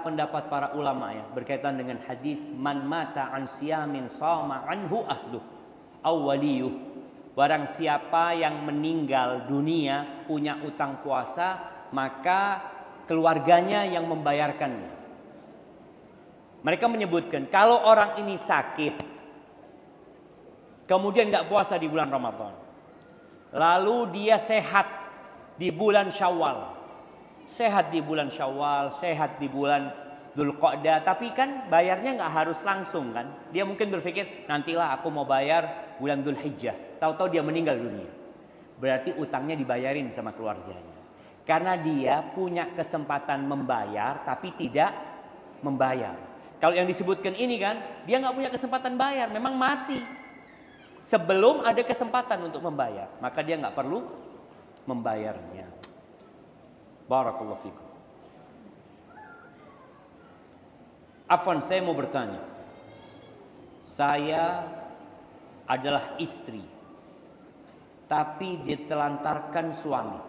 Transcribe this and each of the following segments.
pendapat para ulama ya berkaitan dengan hadis man mata an siyamin sama anhu ahluh awwaliyuh. Barang siapa yang meninggal dunia punya utang puasa, maka keluarganya yang membayarkannya. Mereka menyebutkan kalau orang ini sakit kemudian nggak puasa di bulan Ramadan, lalu dia sehat di bulan Syawal, sehat di bulan Syawal, sehat di bulan Dzulqa'dah, tapi kan bayarnya nggak harus langsung kan. Dia mungkin berpikir nantilah aku mau bayar bulan Dzulhijjah, tahu-tahu dia meninggal dunia. Berarti utangnya dibayarin sama keluarganya. Karena dia punya kesempatan membayar tapi tidak membayar. Kalau yang disebutkan ini kan, dia nggak punya kesempatan bayar, memang mati sebelum ada kesempatan untuk membayar, maka dia nggak perlu membayarnya. Barakallahu fikum. Afwan, saya mau bertanya. Saya adalah istri, tapi ditelantarkan suami.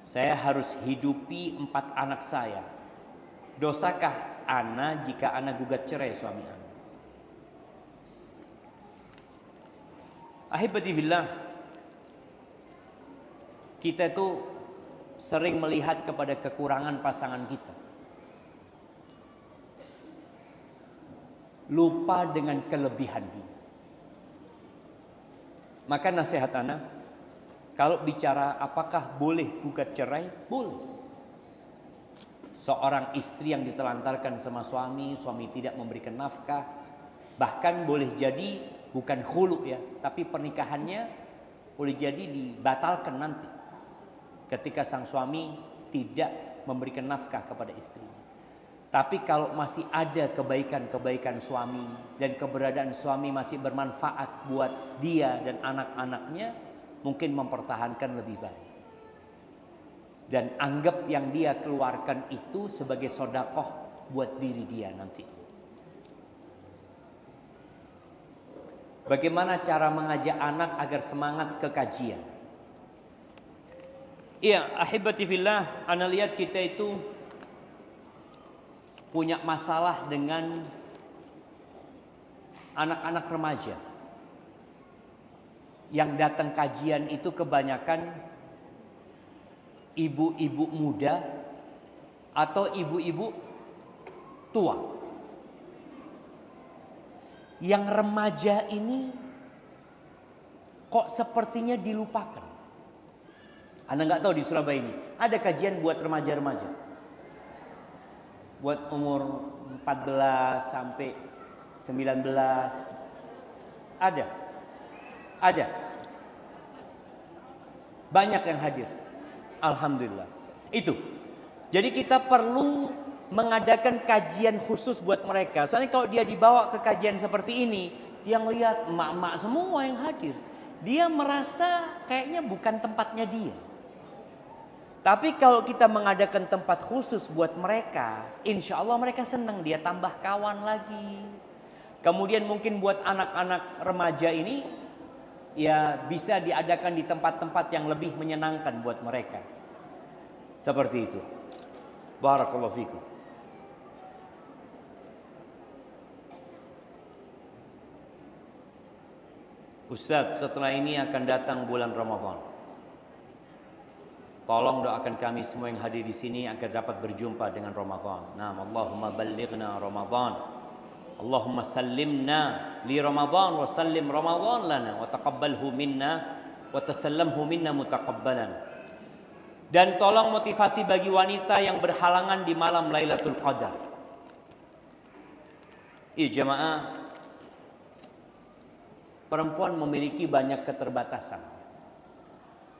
Saya harus hidupi 4 anak saya. Dosakah ana jika ana gugat cerai suami ana? Ahibati fillah, kita itu sering melihat kepada kekurangan pasangan kita, lupa dengan kelebihan dia. Maka nasihat anak, kalau bicara apakah boleh gugat cerai, boleh. Seorang istri yang ditelantarkan sama suami, suami tidak memberikan nafkah, bahkan boleh jadi bukan khulu ya, tapi pernikahannya boleh jadi dibatalkan nanti ketika sang suami tidak memberikan nafkah kepada istrinya. Tapi kalau masih ada kebaikan-kebaikan suami dan keberadaan suami masih bermanfaat buat dia dan anak-anaknya, mungkin mempertahankan lebih baik. Dan anggap yang dia keluarkan itu sebagai sedekah buat diri dia nanti. Bagaimana cara mengajak anak agar semangat ke kajian? Iya, ahibati fillah, ana lihat kita itu punya masalah dengan anak-anak remaja. Yang datang kajian itu kebanyakan ibu-ibu muda atau ibu-ibu tua. Yang remaja ini kok sepertinya dilupakan. Anda nggak tahu di Surabaya ini ada kajian buat remaja-remaja, buat umur 14 sampai 19, ada banyak yang hadir. Alhamdulillah. Itu. Jadi kita perlu mengadakan kajian khusus buat mereka. Soalnya kalau dia dibawa ke kajian seperti ini, dia ngelihat emak-emak semua yang hadir, dia merasa kayaknya bukan tempatnya dia. Tapi kalau kita mengadakan tempat khusus buat mereka, insya Allah mereka senang, dia tambah kawan lagi. Kemudian mungkin buat anak-anak remaja ini, ya bisa diadakan di tempat-tempat yang lebih menyenangkan buat mereka. Seperti itu. Barakallahu fikum. Ustaz, setelah ini akan datang bulan Ramadan. Tolong doakan kami semua yang hadir di sini agar dapat berjumpa dengan Ramadan. Nah, Allahumma ballighna Ramadan. Allahumma sallimna li Ramadan wa sallim Ramadan lana wa taqabbalhu minna wa tasallamhu minna mutaqabbalan. Dan tolong motivasi bagi wanita yang berhalangan di malam Lailatul Qadar. Jamaah, perempuan memiliki banyak keterbatasan.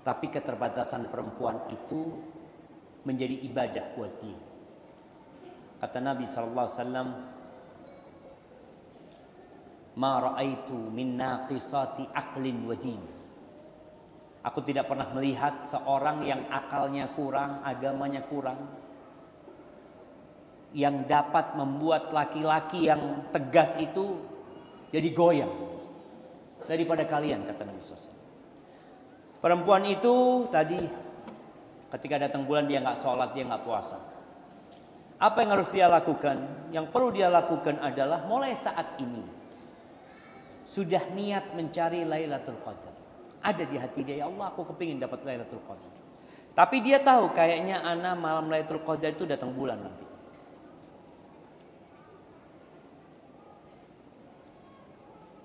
Tapi keterbatasan perempuan itu menjadi ibadah buat dia. Kata Nabi SAW, "Ma ra'aitu min naqisati aqlin wa din." Aku tidak pernah melihat seorang yang akalnya kurang, agamanya kurang, yang dapat membuat laki-laki yang tegas itu jadi goyang daripada kalian, kata Nabi SAW. Perempuan itu tadi ketika datang bulan dia nggak sholat, dia nggak puasa. Apa yang harus dia lakukan? Yang perlu dia lakukan adalah mulai saat ini sudah niat mencari Lailatul Qadar. Ada di hati dia, ya Allah aku kepingin dapat Lailatul Qadar. Tapi dia tahu kayaknya ana malam Lailatul Qadar itu datang bulan nanti.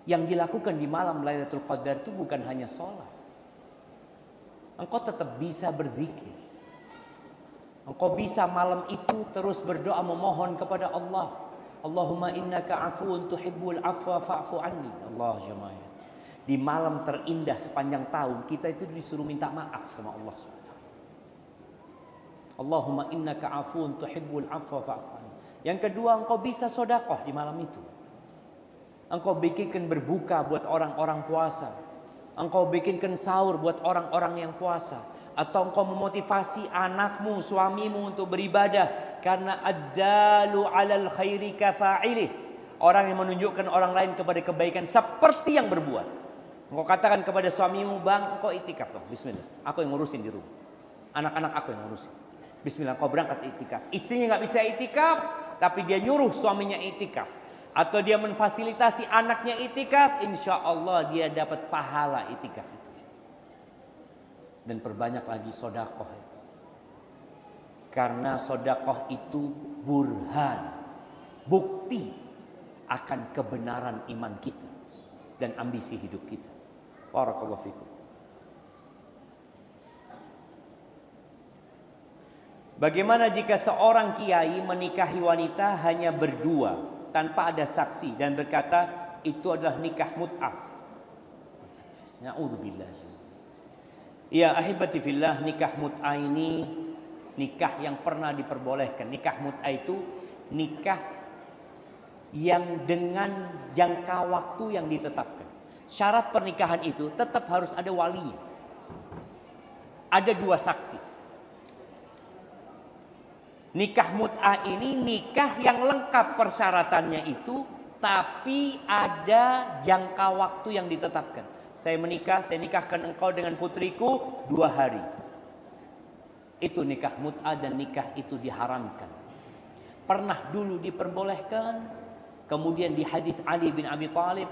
Yang dilakukan di malam Lailatul Qadar itu bukan hanya sholat. Engkau tetap bisa berzikir. Engkau bisa malam itu terus berdoa memohon kepada Allah. Allahumma innaka afuun tuhibbul afwa fa'fu anni. Allah jemaah. Di malam terindah sepanjang tahun kita itu disuruh minta maaf sama Allah SWT. Allahumma innaka afuun tuhibbul afwa fa'fu anni. Yang kedua, engkau bisa sedekah di malam itu. Engkau bikinkan berbuka buat orang-orang puasa. Engkau bikinkan sahur buat orang-orang yang puasa. Atau engkau memotivasi anakmu, suamimu untuk beribadah. Karena ad-dalu 'alal khairi kafa'ilih. Orang yang menunjukkan orang lain kepada kebaikan seperti yang berbuat. Engkau katakan kepada suamimu, bang, engkau itikaf dong. Bismillah, aku yang ngurusin di rumah. Anak-anak aku yang ngurusin. Bismillah, engkau berangkat itikaf. Istrinya nggak bisa itikaf, tapi dia nyuruh suaminya itikaf. Atau dia memfasilitasi anaknya itikaf, insya Allah dia dapat pahala itikaf itu. Dan perbanyak lagi sodakoh. Karena sodakoh itu burhan, bukti akan kebenaran iman kita dan ambisi hidup kita. Barakallahu fikum. Bagaimana jika seorang kiai menikahi wanita hanya berdua tanpa ada saksi dan berkata itu adalah nikah mut'ah? Na'udzubillah. Ya ahibati fillah, nikah mut'ah ini nikah yang pernah diperbolehkan. Nikah mut'ah itu nikah yang dengan jangka waktu yang ditetapkan. Syarat pernikahan itu tetap harus ada walinya. Ada 2 saksi. Nikah mut'ah ini nikah yang lengkap persyaratannya itu, tapi ada jangka waktu yang ditetapkan. Saya nikahkan engkau dengan putriku 2 hari. Itu nikah mut'ah dan nikah itu diharamkan. Pernah dulu diperbolehkan, kemudian di hadis Ali bin Abi Thalib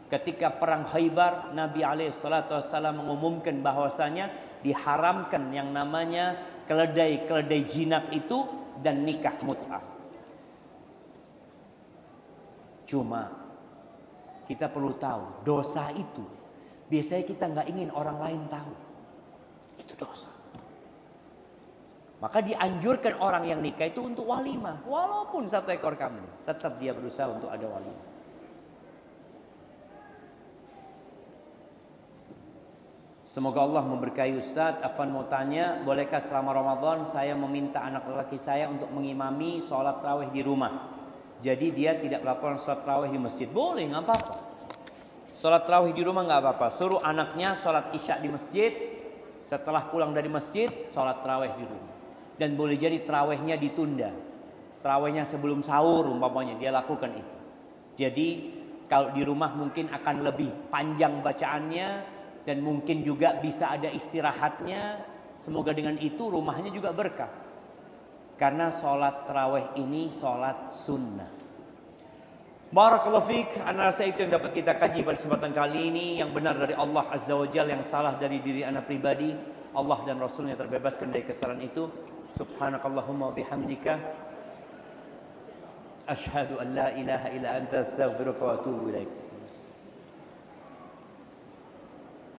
ketika perang Khaybar, Nabi SAW mengumumkan bahwasanya diharamkan yang namanya keledai jinak itu dan nikah mut'ah. Cuma kita perlu tahu dosa itu biasanya kita nggak ingin orang lain tahu. Itu dosa. Maka dianjurkan orang yang nikah itu untuk walimah. Walaupun 1 ekor kambing, tetap dia berusaha untuk ada walimah. Semoga Allah memberkahi Ustaz. Afwan mau tanya, bolehkah selama Ramadan saya meminta anak lelaki saya untuk mengimami sholat tarawih di rumah? Jadi dia tidak melakukan sholat tarawih di masjid. Boleh, nggak apa-apa. Sholat tarawih di rumah nggak apa-apa. Suruh anaknya sholat isya di masjid. Setelah pulang dari masjid, sholat tarawih di rumah. Dan boleh jadi tarawihnya ditunda. Tarawihnya sebelum sahur umpamanya dia lakukan itu. Jadi kalau di rumah mungkin akan lebih panjang bacaannya. Dan mungkin juga bisa ada istirahatnya. Semoga dengan itu rumahnya juga berkah. Karena sholat tarawih ini sholat sunnah. Barakallahu fiik. Ana rasa itu yang dapat kita kaji pada kesempatan kali ini. Yang benar dari Allah Azza wa Jalla, yang salah dari diri ana pribadi. Allah dan Rasulnya terbebaskan dari kesalahan itu. Subhanakallahumma bihamdika asyhadu an la ilaha illa anta astaghfiruka wa atubu ilaik.